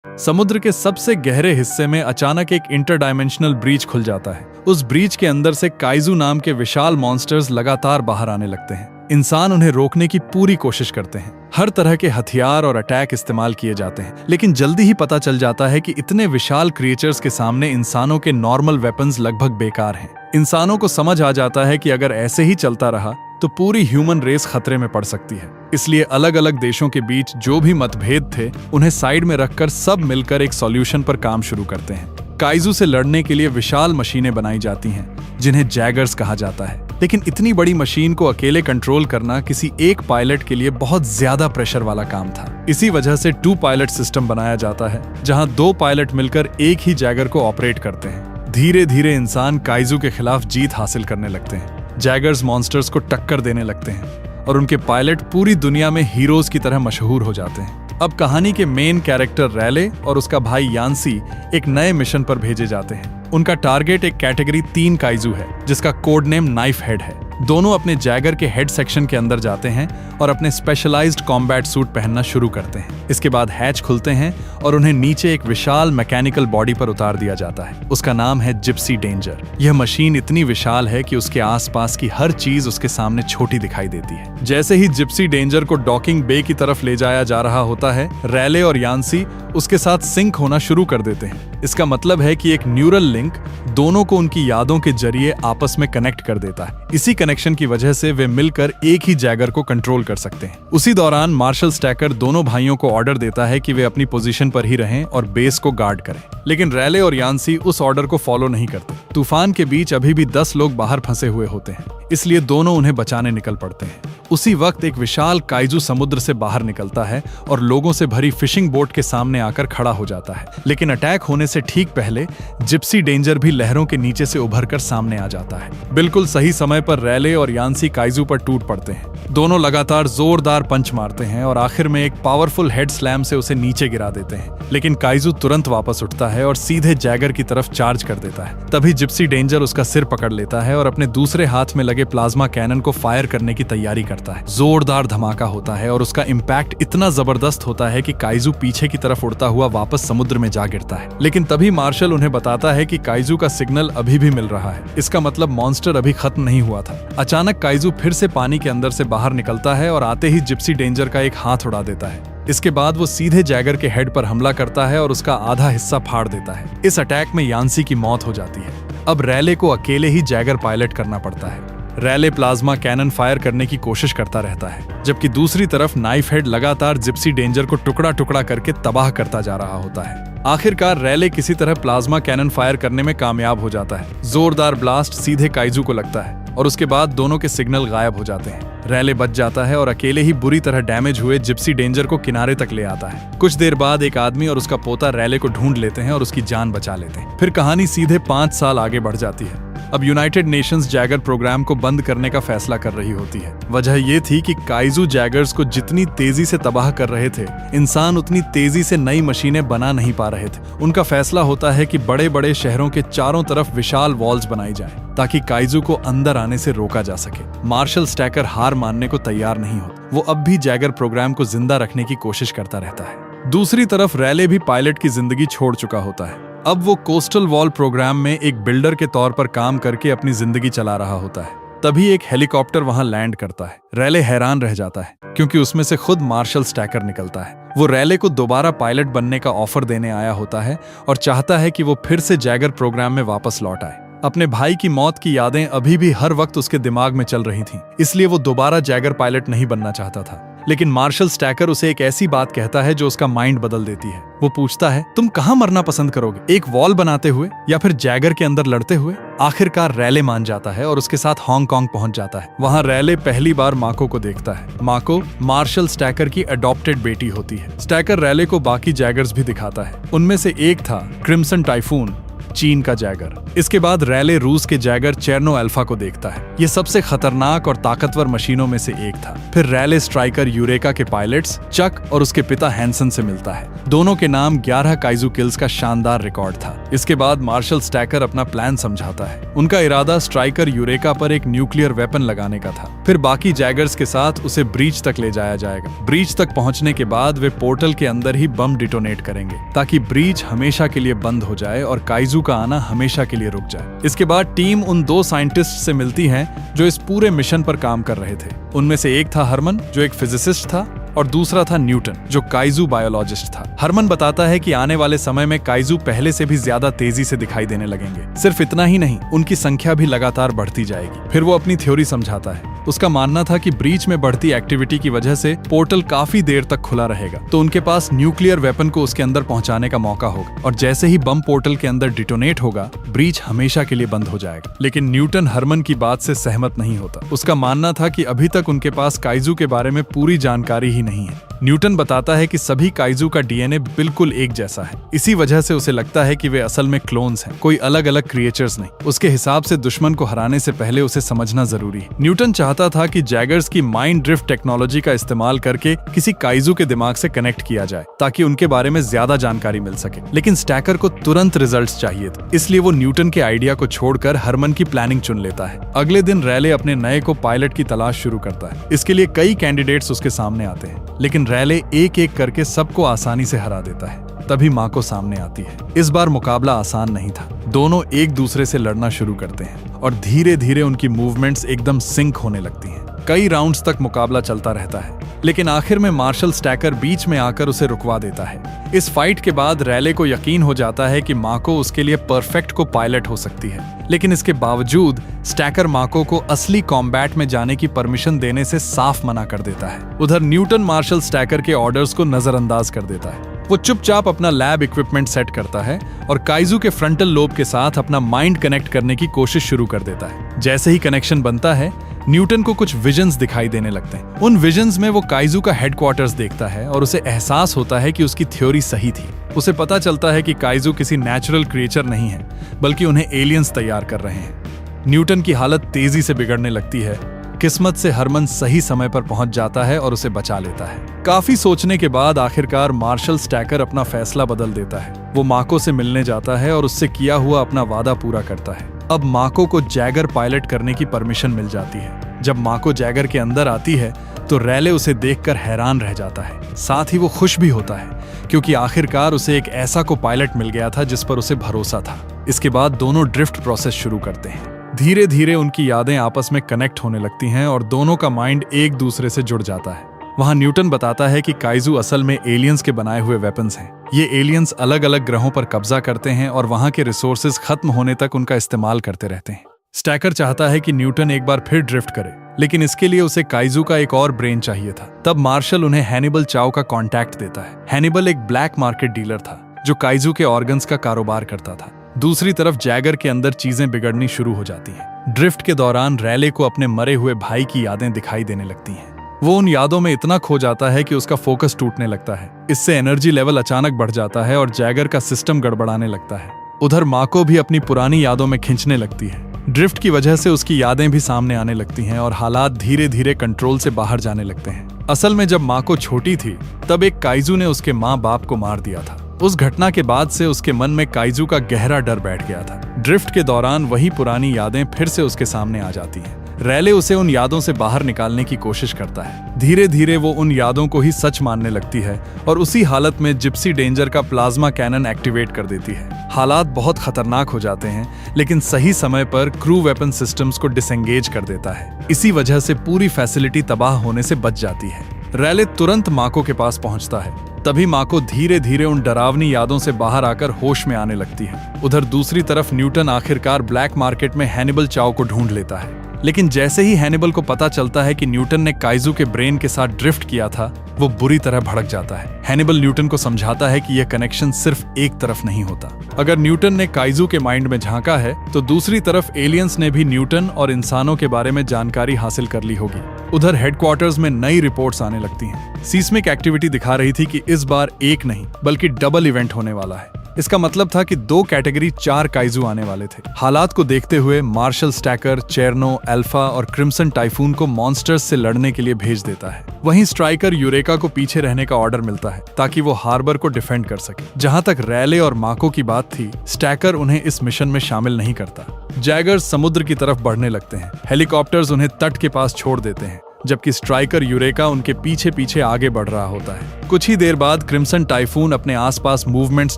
समुद्र के सबसे गहरे हिस्से में अचानक एक इंटरडायमेंशनल ब्रीच खुल जाता है। उस ब्रीच के अंदर से काइजू नाम के विशाल मॉन्स्टर्स लगातार बाहर आने लगते हैं। इंसान उन्हें रोकने की पूरी कोशिश करते हैं। हर तरह के हथियार और अटैक इस्तेमाल किए जाते हैं, लेकिन जल्दी ही पता चल जाता है कि इतने विशाल क्रिएचर्स के सामने इंसानों के नॉर्मल वेपन्स लगभग बेकार हैं। इंसानों को समझ आ जाता है कि अगर ऐसे ही चलता रहा तो पूरी ह्यूमन रेस खतरे में पड़ सकती है। इसलिए अलग अलग देशों के बीच जो भी मतभेद थे उन्हें साइड में रखकर सब मिलकर एक सॉल्यूशन पर काम शुरू करते हैं। काइजू से लड़ने के लिए विशाल मशीनें बनाई जाती हैं जिन्हें जैगर्स कहा जाता है। लेकिन इतनी बड़ी मशीन को अकेले कंट्रोल करना किसी एक पायलट के लिए बहुत ज्यादा प्रेशर वाला काम था। इसी वजह से 2 पायलट सिस्टम बनाया जाता है, जहां 2 पायलट मिलकर एक ही जैगर को ऑपरेट करते हैं। धीरे धीरे इंसान काइजू के खिलाफ जीत हासिल करने लगते हैं। जैगर्स मॉन्स्टर्स को टक्कर देने लगते हैं और उनके पायलट पूरी दुनिया में हीरोज की तरह मशहूर हो जाते हैं। अब कहानी के मेन कैरेक्टर रैले और उसका भाई यान्सी एक नए मिशन पर भेजे जाते हैं। उनका टारगेट एक कैटेगरी 3 काइजू है जिसका कोड नेम नाइफ हेड है। दोनों अपने जैगर के हेड सेक्शन के अंदर जाते हैं और अपने स्पेशलाइज्ड कॉम्बैट सूट पहनना शुरू करते हैं। इसके बाद हैच खुलते हैं और उन्हें नीचे एक विशाल मैकेनिकल बॉडी पर उतार दिया जाता है। उसका नाम है जिप्सी डेंजर। यह मशीन इतनी विशाल है कि उसके आसपास की हर चीज उसके सामने छोटी दिखाई देती है। जैसे ही जिप्सी डेंजर को डॉकिंग बे की तरफ ले जाया जा रहा होता है, रैले और यान्सी उसके साथ सिंक होना शुरू कर देते हैं। इसका मतलब है कि एक न्यूरल लिंक दोनों को उनकी यादों के जरिए आपस में कनेक्ट कर देता है। इसी कनेक्शन की वजह से वे मिलकर एक ही जैगर को कंट्रोल कर सकते हैं। उसी दौरान मार्शल स्टैकर दोनों भाइयों को ऑर्डर देता है कि वे अपनी पोजीशन पर ही रहें और बेस को गार्ड करें। लेकिन रैले और यान्सी उस ऑर्डर को फॉलो नहीं करते। तूफान के बीच अभी भी 10 लोग बाहर फंसे हुए होते हैं, इसलिए दोनों उन्हें बचाने निकल पड़ते हैं। उसी वक्त एक विशाल काइजू समुद्र से बाहर निकलता है और लोगों से भरी फिशिंग बोट के सामने आकर खड़ा हो जाता है। लेकिन अटैक होने से ठीक पहले जिप्सी डेंजर भी लहरों के नीचे से उभरकर सामने आ जाता है। बिल्कुल सही समय पर रैले और यान्सी काइजू पर टूट पड़ते हैं। दोनों लगातार जोरदार पंच मारते हैं और आखिर में एक पावरफुल हेड स्लैम से उसे नीचे गिरा देते हैं। लेकिन काइजू तुरंत वापस उठता है और सीधे जैगर की तरफ चार्ज कर देता है। तभी जिप्सी डेंजर उसका सिर पकड़ लेता है और अपने दूसरे हाथ में लगे प्लाज्मा कैनन को फायर करने की तैयारी करता है। जोरदार धमाका होता है और उसका इम्पैक्ट इतना जबरदस्त होता है कि काइजू पीछे की तरफ उड़ता हुआ वापस समुद्र में जा गिरता है। लेकिन तभी मार्शल उन्हें बताता है कि काइजू का सिग्नल अभी भी मिल रहा है। इसका मतलब मॉन्स्टर अभी खत्म नहीं हुआ था। अचानक काइजू फिर से पानी के अंदर से बाहर निकलता है और आते ही जिप्सी डेंजर का एक हाथ उड़ा देता है। इसके बाद वो सीधे जैगर के हेड पर हमला करता है और उसका आधा हिस्सा फाड़ देता है। इस अटैक में यान्सी की मौत हो जाती है। अब रैले को अकेले ही जैगर पायलट करना पड़ता है। रैले प्लाज्मा कैनन फायर करने की कोशिश करता रहता है, जबकि दूसरी तरफ नाइफ हेड लगातार जिप्सी डेंजर को टुकड़ा टुकड़ा करके तबाह करता जा रहा होता है। आखिरकार रैले किसी तरह प्लाज्मा कैनन फायर करने में कामयाब हो जाता है। जोरदार ब्लास्ट सीधे काइजू को लगता है और उसके बाद दोनों के सिग्नल गायब हो जाते हैं। रैले बच जाता है और अकेले ही बुरी तरह डैमेज हुए जिप्सी डेंजर को किनारे तक ले आता है। कुछ देर बाद एक आदमी और उसका पोता रैले को ढूंढ लेते हैं और उसकी जान बचा लेते हैं। फिर कहानी सीधे 5 साल आगे बढ़ जाती है। अब यूनाइटेड नेशंस जैगर प्रोग्राम को बंद करने का फैसला कर रही होती है। वजह ये थी कि काइजू जैगर्स को जितनी तेजी से तबाह कर रहे थे, इंसान उतनी तेजी से नई मशीनें बना नहीं पा रहे थे। उनका फैसला होता है कि बड़े बड़े शहरों के चारों तरफ विशाल वॉल्स बनाई जाएं, ताकि काइजू को अंदर आने से रोका जा सके। मार्शल स्टैकर हार मानने को तैयार नहीं होता। वो अब भी जैगर प्रोग्राम को जिंदा रखने की कोशिश करता रहता है। दूसरी तरफ रैले भी पायलट की जिंदगी छोड़ चुका होता है। अब वो कोस्टल वॉल प्रोग्राम में एक बिल्डर के तौर पर काम करके अपनी जिंदगी चला रहा होता है। तभी एक हेलीकॉप्टर वहां लैंड करता है। रैले हैरान रह जाता है क्योंकि उसमें से खुद मार्शल स्टैकर निकलता है। वो रैले को दोबारा पायलट बनने का ऑफर देने आया होता है और चाहता है कि वो फिर से जैगर प्रोग्राम में वापस लौट आए। अपने भाई की मौत की यादें अभी भी हर वक्त उसके दिमाग में चल रही थीं, इसलिए वो दोबारा जैगर पायलट नहीं बनना चाहता था। लेकिन मार्शल स्टैकर उसे एक ऐसी बात कहता है जो उसका माइंड बदल देती है। वो पूछता है, तुम कहाँ मरना पसंद करोगे, एक वॉल बनाते हुए या फिर जैगर के अंदर लड़ते हुए? आखिरकार रैले मान जाता है और उसके साथ हांगकांग पहुंच जाता है। वहां रैले पहली बार माको को देखता है। माको मार्शल स्टैकर की अडॉप्टेड बेटी होती है। स्टैकर रैले को बाकी जैगर्स भी दिखाता है। उनमें से एक था क्रिम्सन टाइफून, चीन का जैगर। इसके बाद रैले रूस के जैगर चेर्नो अल्फा को देखता है। ये सबसे खतरनाक और ताकतवर मशीनों में से एक था। फिर रैले स्ट्राइकर यूरेका के पायलट्स चक और उसके पिता हैंसन से मिलता है। दोनों के नाम 11 काइजू किल्स का शानदार रिकॉर्ड था। इसके बाद मार्शल स्टैकर अपना प्लान समझाता है। उनका इरादा स्ट्राइकर यूरेका पर एक न्यूक्लियर वेपन लगाने का था। फिर बाकी जैगर्स के साथ उसे ब्रीच तक ले जाया जाएगा। ब्रीच तक पहुंचने के बाद वे पोर्टल के अंदर ही बम डिटोनेट करेंगे ताकि ब्रीच हमेशा के लिए बंद हो जाए और काइजू का आना हमेशा के लिए रुक जाए। इसके बाद टीम उन 2 साइंटिस्ट से मिलती है जो इस पूरे मिशन पर काम कर रहे थे। उनमें से एक था हरमन, जो एक फिजिसिस्ट था, और दूसरा था न्यूटन, जो काइजू बायोलॉजिस्ट था। हरमन बताता है कि आने वाले समय में काइजू पहले से भी ज्यादा तेजी से दिखाई देने लगेंगे। सिर्फ इतना ही नहीं, उनकी संख्या भी लगातार बढ़ती जाएगी। फिर वो अपनी थ्योरी समझाता है। उसका मानना था कि ब्रीच में बढ़ती एक्टिविटी की वजह से पोर्टल काफी देर तक खुला रहेगा, तो उनके पास न्यूक्लियर वेपन को उसके अंदर पहुंचाने का मौका होगा, और जैसे ही बम पोर्टल के अंदर डिटोनेट होगा, ब्रीच हमेशा के लिए बंद हो जाएगा। लेकिन न्यूटन हरमन की बात से सहमत नहीं होता। उसका मानना था कि अभी तक उनके पास काइजू के बारे में पूरी जानकारी ही नहीं है। न्यूटन बताता है कि सभी काइजू का डीएनए बिल्कुल एक जैसा है। इसी वजह से उसे लगता है कि वे असल में क्लोन्स हैं, कोई अलग अलग क्रिएचर्स नहीं। उसके हिसाब से दुश्मन को हराने से पहले उसे समझना जरूरी है। न्यूटन चाहता था कि जैगर्स की माइंड ड्रिफ्ट टेक्नोलॉजी का इस्तेमाल करके किसी काइजू के दिमाग से कनेक्ट किया जाए ताकि उनके बारे में ज्यादा जानकारी मिल सके। लेकिन स्टैकर को तुरंत रिजल्ट्स चाहिए थे, इसलिए वो न्यूटन के आइडिया को छोड़कर हरमन की प्लानिंग चुन लेता है। अगले दिन रैले अपने नए को पायलट की तलाश शुरू करता है। इसके लिए कई कैंडिडेट्स उसके सामने आते हैं, लेकिन रैले एक एक करके सबको आसानी से हरा देता है। तभी माँ को सामने आती है। इस बार मुकाबला आसान नहीं था। दोनों एक दूसरे से लड़ना शुरू करते हैं और धीरे धीरे उनकी मूवमेंट्स एकदम सिंक होने लगती हैं। कई राउंड्स तक मुकाबला चलता रहता है, लेकिन आखिर में मार्शल स्टैकर बीच में आकर उसे रुकवा देता है। इस फाइट के बाद रैले को यकीन हो जाता है कि माको उसके लिए परफेक्ट को पायलट हो सकती है, लेकिन इसके बावजूद स्टैकर माको को असली कॉम्बैट में जाने की परमिशन देने से साफ मना कर देता है। उधर न्यूटन मार्शल स्टैकर के ऑर्डर्स को नजरअंदाज कर देता है। वो चुपचाप अपना लैब इक्विपमेंट सेट करता है और काइजू के फ्रंटल लोब के साथ अपना माइंड कनेक्ट करने की कोशिश शुरू कर देता है। जैसे ही कनेक्शन बनता है, न्यूटन को कुछ विजन्स दिखाई देने लगते हैं। उन विजन्स में वो काइजू का हेडक्वार्टर्स देखता है और उसे एहसास होता है कि उसकी थ्योरी सही थी। उसे पता चलता है कि काइजू किसी नेचुरल क्रिएचर नहीं है, बल्कि उन्हें एलियंस तैयार कर रहे हैं। न्यूटन की हालत तेजी से बिगड़ने लगती है। किस्मत से हरमन सही समय पर पहुंच जाता है और उसे बचा लेता है। काफी सोचने के बाद आखिरकार मार्शल स्टैकर अपना फैसला बदल देता है। वो माको से मिलने जाता है और उससे किया हुआ अपना वादा पूरा करता है। अब माको को जैगर पायलट करने की परमिशन मिल जाती है। जब माको जैगर के अंदर आती है तो रैले उसे देखकर हैरान रह जाता है। साथ ही वो खुश भी होता है, क्योंकि आखिरकार उसे एक ऐसा को पायलट मिल गया था जिस पर उसे भरोसा था। इसके बाद दोनों ड्रिफ्ट प्रोसेस शुरू करते हैं। धीरे धीरे उनकी यादें आपस में कनेक्ट होने लगती हैं और दोनों का माइंड एक दूसरे से जुड़ जाता है। वहां न्यूटन बताता है कि काइजू असल में एलियंस के बनाए हुए वेपन्स हैं। ये एलियंस अलग अलग ग्रहों पर कब्जा करते हैं और वहां के रिसोर्सेज खत्म होने तक उनका इस्तेमाल करते रहते हैं। स्टैकर चाहता है कि न्यूटन एक बार फिर ड्रिफ्ट करे, लेकिन इसके लिए उसे काइजू का एक और ब्रेन चाहिए था। तब मार्शल उन्हें हैनिबल चाओ का कॉन्टैक्ट देता है। हैनिबल एक ब्लैक मार्केट डीलर था जो काइजू के ऑर्गन्स का कारोबार करता था। दूसरी तरफ जैगर के अंदर चीजें बिगड़नी शुरू हो जाती हैं। ड्रिफ्ट के दौरान रैले को अपने मरे हुए भाई की यादें दिखाई देने लगती हैं। वो उन यादों में इतना खो जाता है कि उसका फोकस टूटने लगता है। इससे एनर्जी लेवल अचानक बढ़ जाता है और जैगर का सिस्टम गड़बड़ाने लगता है। उधर माको भी अपनी पुरानी यादों में खींचने लगती है। ड्रिफ्ट की वजह से उसकी यादें भी सामने आने लगती हैं और हालात धीरे धीरे कंट्रोल से बाहर जाने लगते हैं। असल में जब माको छोटी थी तब एक काइजू ने उसके माँ बाप को मार दिया था। उस घटना के बाद से उसके मन में काइजू का गहरा डर बैठ गया था। ड्रिफ्ट के दौरान वही पुरानी यादें फिर से उसके सामने आ जाती हैं। रैले उसे उन यादों से बाहर निकालने की कोशिश करता है। धीरे धीरे वो उन यादों को ही सच मानने लगती है और उसी हालत में जिप्सी डेंजर का प्लाज्मा कैनन एक्टिवेट कर देती है। हालात बहुत खतरनाक हो जाते हैं, लेकिन सही समय पर क्रू वेपन सिस्टम्स को डिसएंगेज कर देता है। इसी वजह से पूरी फैसिलिटी तबाह होने से बच जाती है। रैले तुरंत माको के पास पहुंचता है। तभी माको धीरे धीरे उन डरावनी यादों से बाहर आकर होश में आने लगती है। उधर दूसरी तरफ न्यूटन आखिरकार ब्लैक मार्केट में हैनिबल चाओ को ढूंढ लेता है। लेकिन जैसे ही हैनिबल को पता चलता है कि न्यूटन ने काइजू के ब्रेन के साथ ड्रिफ्ट किया था, वो बुरी तरह भड़क जाता है। हैनिबल न्यूटन को समझाता है कि यह कनेक्शन सिर्फ एक तरफ नहीं होता। अगर न्यूटन ने काइजू के माइंड में झांका है तो दूसरी तरफ एलियंस ने भी न्यूटन और इंसानों के बारे में जानकारी हासिल कर ली होगी। उधर हेडक्वार्टर्स में नई रिपोर्ट्स आने लगती हैं। सीस्मिक एक्टिविटी दिखा रही थी कि इस बार एक नहीं बल्कि डबल इवेंट होने वाला है। इसका मतलब था कि 2 कैटेगरी 4 काइजू आने वाले थे। हालात को देखते हुए मार्शल स्टैकर चेरनो, अल्फा और क्रिम्सन टाइफून को मॉन्स्टर्स से लड़ने के लिए भेज देता है। वहीं स्ट्राइकर यूरेका को पीछे रहने का ऑर्डर मिलता है ताकि वो हार्बर को डिफेंड कर सके। जहां तक रैले और माको की बात थी, स्टैकर उन्हें इस मिशन में शामिल नहीं करता। जैगर्स समुद्र की तरफ बढ़ने लगते हैं। हेलीकॉप्टर्स उन्हें तट के पास छोड़ देते हैं, जबकि स्ट्राइकर यूरेका उनके पीछे पीछे आगे बढ़ रहा होता है। कुछ ही देर बाद क्रिम्सन टाइफून अपने आसपास मूवमेंट्स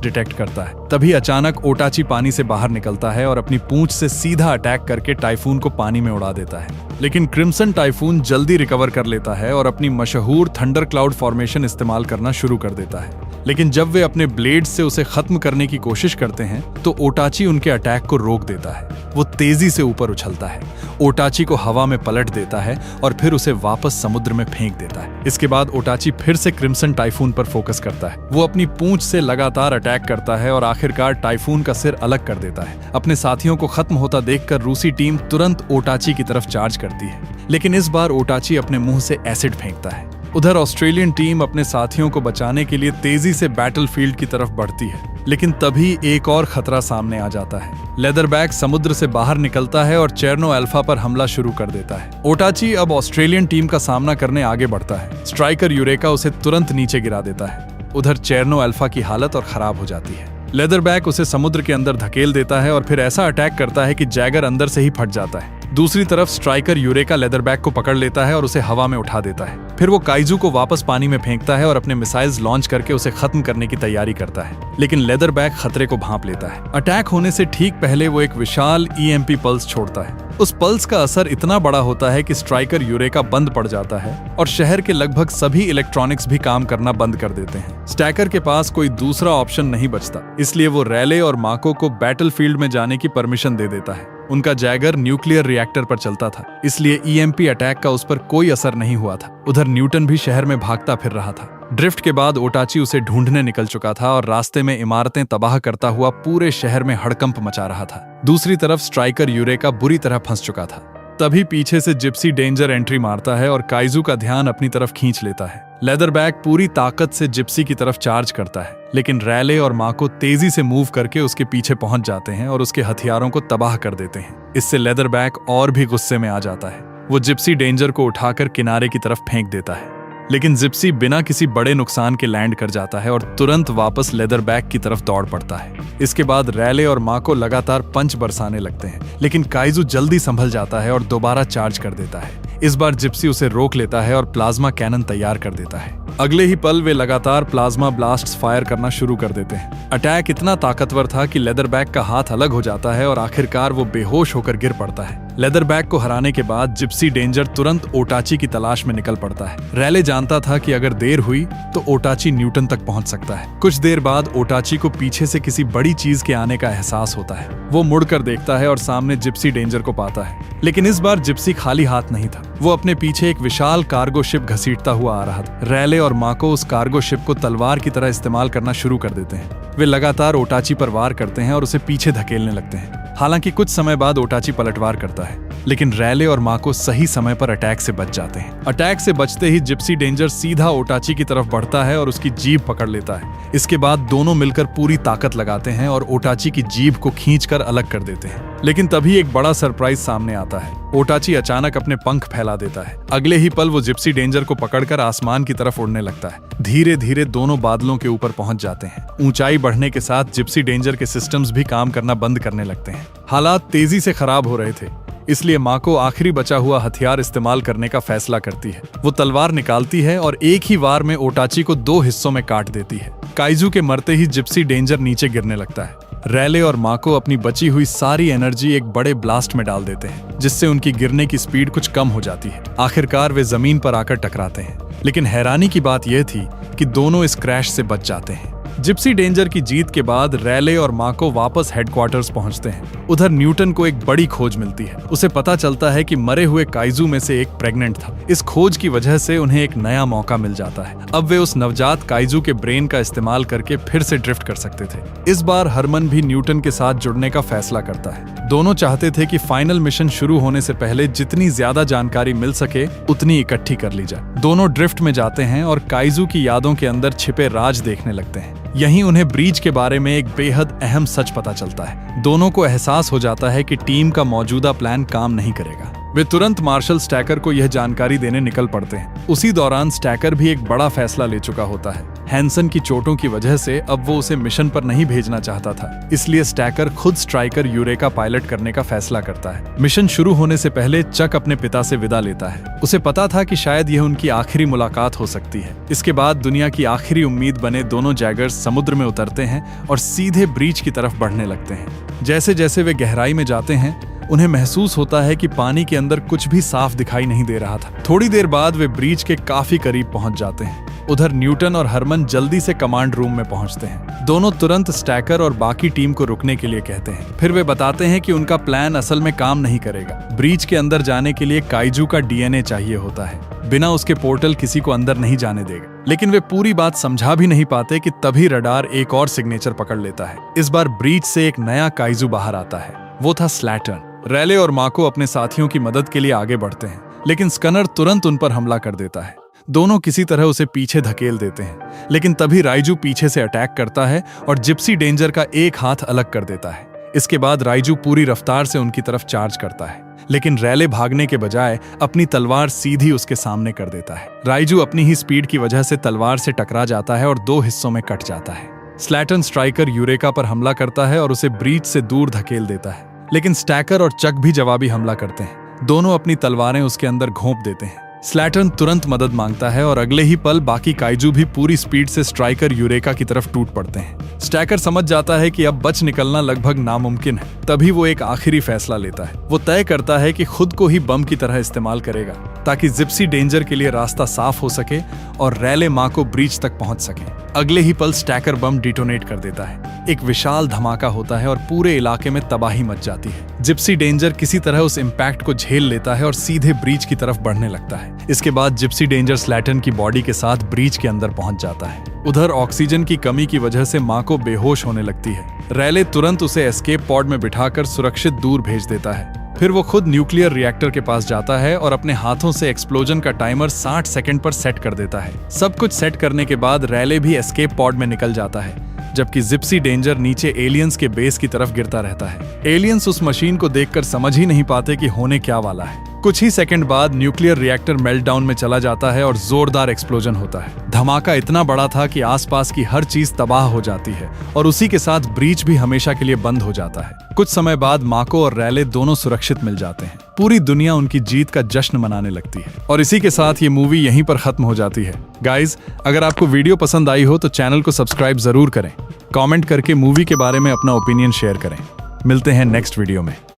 डिटेक्ट करता है। तभी अचानक ओटाची पानी से बाहर निकलता है और अपनी पूंछ से सीधा अटैक करके टाइफून को पानी में उड़ा देता है। लेकिन क्रिम्सन टाइफून जल्दी रिकवर कर लेता है और अपनी मशहूर थंडर क्लाउड फॉर्मेशन इस्तेमाल करना शुरू कर देता है। लेकिन जब वे अपने ब्लेड से उसे खत्म करने की कोशिश करते हैं तो ओटाची उनके अटैक को रोक देता है। वो तेजी से ऊपर उछलता है, ओटाची को हवा में पलट देता है और फिर उसे वापस समुद्र में फेंक देता है। इसके बाद ओटाची फिर से क्रिम्सन टाइफून पर फोकस करता है। वो अपनी पूंछ से लगातार अटैक करता है और आखिरकार टाइफून का सिर अलग कर देता है। अपने साथियों को खत्म होता देखकर रूसी टीम तुरंत ओटाची की तरफ चार्ज करती है, लेकिन इस बार ओटाची अपने मुंह से एसिड फेंकता है। उधर ऑस्ट्रेलियन टीम अपने साथियों को बचाने के लिए तेजी से बैटलफील्ड की तरफ बढ़ती है, लेकिन तभी एक और खतरा सामने आ जाता है। लेदरबैक समुद्र से बाहर निकलता है और चेरनो अल्फा पर हमला शुरू कर देता है। ओटाची अब ऑस्ट्रेलियन टीम का सामना करने आगे बढ़ता है। स्ट्राइकर यूरेका उसे तुरंत नीचे गिरा देता है। उधर चेरनो अल्फा की हालत और खराब हो जाती है। लेदरबैक उसे समुद्र के अंदर धकेल देता है और फिर ऐसा अटैक करता है कि जैगर अंदर से ही फट जाता है। दूसरी तरफ स्ट्राइकर यूरेका लेदरबैक को पकड़ लेता है और उसे हवा में उठा देता है। फिर वो काइजू को वापस पानी में फेंकता है और अपने मिसाइल्स लॉन्च करके उसे खत्म करने की तैयारी करता है, लेकिन लेदरबैक खतरे को भांप लेता है। अटैक होने से ठीक पहले वो एक विशाल ईएमपी पल्स छोड़ता है। उस पल्स का असर इतना बड़ा होता है कि स्ट्राइकर यूरेका बंद पड़ जाता है और शहर के लगभग सभी इलेक्ट्रॉनिक्स भी काम करना बंद कर देते हैं। स्टैकर के पास कोई दूसरा ऑप्शन नहीं बचता, इसलिए वो रैले और माको को बैटलफील्ड में जाने की परमिशन दे देता है। उनका जैगर न्यूक्लियर रिएक्टर पर चलता था, इसलिए ईएमपी अटैक का उस पर कोई असर नहीं हुआ था। उधर न्यूटन भी शहर में भागता फिर रहा था। ड्रिफ्ट के बाद ओटाची उसे ढूंढने निकल चुका था और रास्ते में इमारतें तबाह करता हुआ पूरे शहर में हड़कंप मचा रहा था। दूसरी तरफ स्ट्राइकर यूरेका बुरी तरह फंस चुका था। तभी पीछे से जिप्सी डेंजर एंट्री मारता है और काइजू का ध्यान अपनी तरफ खींच लेता है। लेदरबैक पूरी ताकत से जिप्सी की तरफ चार्ज करता है, लेकिन रैले और माको तेजी से मूव करके उसके पीछे पहुंच जाते हैं और उसके हथियारों को तबाह कर देते हैं। इससे लेदरबैक और भी गुस्से में आ जाता है। वो जिप्सी डेंजर को उठाकर किनारे की तरफ फेंक देता है, लेकिन जिप्सी बिना किसी बड़े नुकसान के लैंड कर जाता है और तुरंत वापस लेदरबैक की तरफ दौड़ पड़ता है। इसके बाद रैले और माको लगातार पंच बरसाने लगते हैं, लेकिन काइजू जल्दी संभल जाता है और दोबारा चार्ज कर देता है। इस बार जिप्सी उसे रोक लेता है और प्लाज्मा कैनन तैयार कर देता है। अगले ही पल वे लगातार प्लाज्मा ब्लास्ट्स फायर करना शुरू कर देते हैं। अटैक इतना ताकतवर था कि लेदरबैक का हाथ अलग हो जाता है और आखिरकार वो बेहोश होकर गिर पड़ता है। लेदरबैक को हराने के बाद जिप्सी डेंजर तुरंत ओटाची की तलाश में निकल पड़ता है। रैले जानता था कि अगर देर हुई तो ओटाची न्यूटन तक पहुंच सकता है। कुछ देर बाद ओटाची को पीछे से किसी बड़ी चीज के आने का एहसास होता है। वो मुड़कर देखता है और सामने जिप्सी डेंजर को पाता है, लेकिन इस बार जिप्सी खाली हाथ नहीं था। वो अपने पीछे एक विशाल कार्गो शिप घसीटता हुआ आ रहा था। रैले और माको उस कार्गो शिप को तलवार की तरह इस्तेमाल करना शुरू कर देते हैं। वे लगातार ओटाची पर वार करते हैं और उसे पीछे धकेलने लगते हैं। हालांकि कुछ समय बाद ओटाची पलटवार करता है, लेकिन रैले और माको सही समय पर अटैक से बच जाते हैं। अटैक से बचते ही जिप्सी डेंजर सीधा ओटाची की तरफ बढ़ता है और उसकी जीभ पकड़ लेता है। इसके बाद दोनों मिलकर पूरी ताकत लगाते हैं और ओटाची की जीभ को खींचकर अलग कर देते हैं। लेकिन तभी एक बड़ा सरप्राइज सामने आता है। ओटाची अचानक अपने पंख फैला देता है। अगले ही पल वो जिप्सी डेंजर को पकड़कर आसमान की तरफ उड़ने लगता है। धीरे धीरे दोनों बादलों के ऊपर पहुंच जाते हैं। ऊंचाई बढ़ने के साथ जिप्सी डेंजर के सिस्टम्स भी काम करना बंद करने लगते हैं। हालात तेजी से खराब हो रहे थे, इसलिए माको आखिरी बचा हुआ हथियार इस्तेमाल करने का फैसला करती है। वो तलवार निकालती है और एक ही वार में ओटाची को 2 हिस्सों में काट देती है। काइजू के मरते ही जिप्सी डेंजर नीचे गिरने लगता है। रैले और माको अपनी बची हुई सारी एनर्जी एक बड़े ब्लास्ट में डाल देते हैं, जिससे उनकी गिरने की स्पीड कुछ कम हो जाती है। आखिरकार वे जमीन पर आकर टकराते हैं, लेकिन हैरानी की बात यह थी कि दोनों इस क्रैश से बच जाते हैं। जिप्सी डेंजर की जीत के बाद रैले और माको वापस हेडक्वार्टर्स पहुंचते हैं। उधर न्यूटन को एक बड़ी खोज मिलती है। उसे पता चलता है कि मरे हुए काइजू में से एक प्रेग्नेंट था। इस खोज की वजह से उन्हें एक नया मौका मिल जाता है। अब वे उस नवजात काइजू के ब्रेन का इस्तेमाल करके फिर से ड्रिफ्ट कर सकते थे। इस बार हरमन भी न्यूटन के साथ जुड़ने का फैसला करता है। दोनों चाहते थे कि फाइनल मिशन शुरू होने से पहले जितनी ज्यादा जानकारी मिल सके उतनी इकट्ठी कर ली जाए। दोनों ड्रिफ्ट में जाते हैं और काइजू की यादों के अंदर छिपे राज देखने लगते हैं। यहीं उन्हें ब्रीच के बारे में एक बेहद अहम सच पता चलता है। दोनों को एहसास हो जाता है कि टीम का मौजूदा प्लान काम नहीं करेगा। वे तुरंत मार्शल स्टैकर को यह जानकारी देने निकल पड़ते हैं। उसी दौरान स्टैकर भी एक बड़ा फैसला ले चुका होता है। हैंसन की चोटों की वजह से अब वो उसे मिशन पर नहीं भेजना चाहता था, इसलिए स्टैकर खुद स्ट्राइकर यूरेका पायलट करने का फैसला करता है। मिशन शुरू होने से पहले चक अपने पिता से विदा लेता है। उसे पता था कि शायद यह उनकी आखिरी मुलाकात हो सकती है। इसके बाद दुनिया की आखिरी उम्मीद बने दोनों जैगर्स समुद्र में उतरते हैं और सीधे ब्रीच की तरफ बढ़ने लगते हैं। जैसे जैसे वे गहराई में जाते हैं, उन्हें महसूस होता है कि पानी के अंदर कुछ भी साफ दिखाई नहीं दे रहा था। थोड़ी देर बाद वे ब्रीच के काफी करीब पहुंच जाते हैं। उधर न्यूटन और हरमन जल्दी से कमांड रूम में पहुंचते हैं। दोनों तुरंत स्टैकर और बाकी टीम को रुकने के लिए कहते हैं। फिर वे बताते हैं कि उनका प्लान असल में काम नहीं करेगा। ब्रीच के अंदर जाने के लिए काइजू का डीएनए चाहिए होता है। बिना उसके पोर्टल किसी को अंदर नहीं जाने देगा। लेकिन वे पूरी बात समझा भी नहीं पाते कि तभी रडार एक और सिग्नेचर पकड़ लेता है। इस बार ब्रीच से एक नया काइजू बाहर आता है। वो था स्लैटर्न। रैले और माको अपने साथियों की मदद के लिए आगे बढ़ते हैं, लेकिन स्कनर तुरंत उन पर हमला कर देता है। दोनों किसी तरह उसे पीछे धकेल देते हैं, लेकिन तभी राइजू पीछे से अटैक करता है और जिप्सी डेंजर का एक हाथ अलग कर देता है। इसके बाद राइजू पूरी रफ्तार से उनकी तरफ चार्ज करता है, लेकिन रैले भागने के बजाय अपनी तलवार सीधी उसके सामने कर देता है। राइजू अपनी ही स्पीड की वजह से तलवार से टकरा जाता है और 2 हिस्सों में कट जाता है। स्लैटर्न स्ट्राइकर यूरेका पर हमला करता है और उसे ब्रीच से दूर धकेल देता है, लेकिन स्टैकर और चक भी जवाबी हमला करते हैं। दोनों अपनी तलवारें उसके अंदर घोंप देते हैं। स्लैटर्न तुरंत मदद मांगता है और अगले ही पल बाकी काइजू भी पूरी स्पीड से स्ट्राइकर यूरेका की तरफ टूट पड़ते हैं। स्टैकर समझ जाता है कि अब बच निकलना लगभग नामुमकिन है। तभी वो एक आखिरी फैसला लेता है। वो तय करता है कि खुद को ही बम की तरह इस्तेमाल करेगा, ताकि जिप्सी डेंजर के लिए रास्ता साफ हो सके और रैले माँ को ब्रीच तक पहुंच सके। अगले ही पल स्टैकर बम डिटोनेट कर देता है। एक विशाल धमाका होता है और पूरे इलाके में तबाही मच जाती है। जिप्सी डेंजर किसी तरह उस इम्पैक्ट को झेल लेता है और सीधे ब्रीच की तरफ बढ़ने लगता है। इसके बाद जिप्सी डेंजर स्लैटर्न की बॉडी के साथ ब्रीच के अंदर पहुंच जाता है। उधर ऑक्सीजन की कमी की वजह से माँ को बेहोश होने लगती है। रैले तुरंत उसे एस्केप पॉड में बिठाकर सुरक्षित दूर भेज देता है। फिर वो खुद न्यूक्लियर रिएक्टर के पास जाता है और अपने हाथों से एक्सप्लोजन का टाइमर 60 सेकंड पर सेट कर देता है। सब कुछ सेट करने के बाद रैले भी एस्केप पॉड में निकल जाता है, जबकि जिप्सी डेंजर नीचे एलियंस के बेस की तरफ गिरता रहता है। एलियंस उस मशीन को देखकर समझ ही नहीं पाते कि होने क्या वाला है। कुछ ही सेकंड बाद न्यूक्लियर रिएक्टर मेल्टडाउन में चला जाता है और जोरदार एक्सप्लोजन होता है। धमाका इतना बड़ा था कि आसपास की हर चीज तबाह हो जाती है और उसी के साथ ब्रीच भी हमेशा के लिए बंद हो जाता है। कुछ समय बाद माको और रैले दोनों सुरक्षित मिल जाते हैं। पूरी दुनिया उनकी जीत का जश्न मनाने लगती है और इसी के साथ ये मूवी यहीं पर खत्म हो जाती है। गाइज, अगर आपको वीडियो पसंद आई हो तो चैनल को सब्सक्राइब जरूर करें। कमेंट करके मूवी के बारे में अपना ओपिनियन शेयर करें। मिलते हैं नेक्स्ट वीडियो में।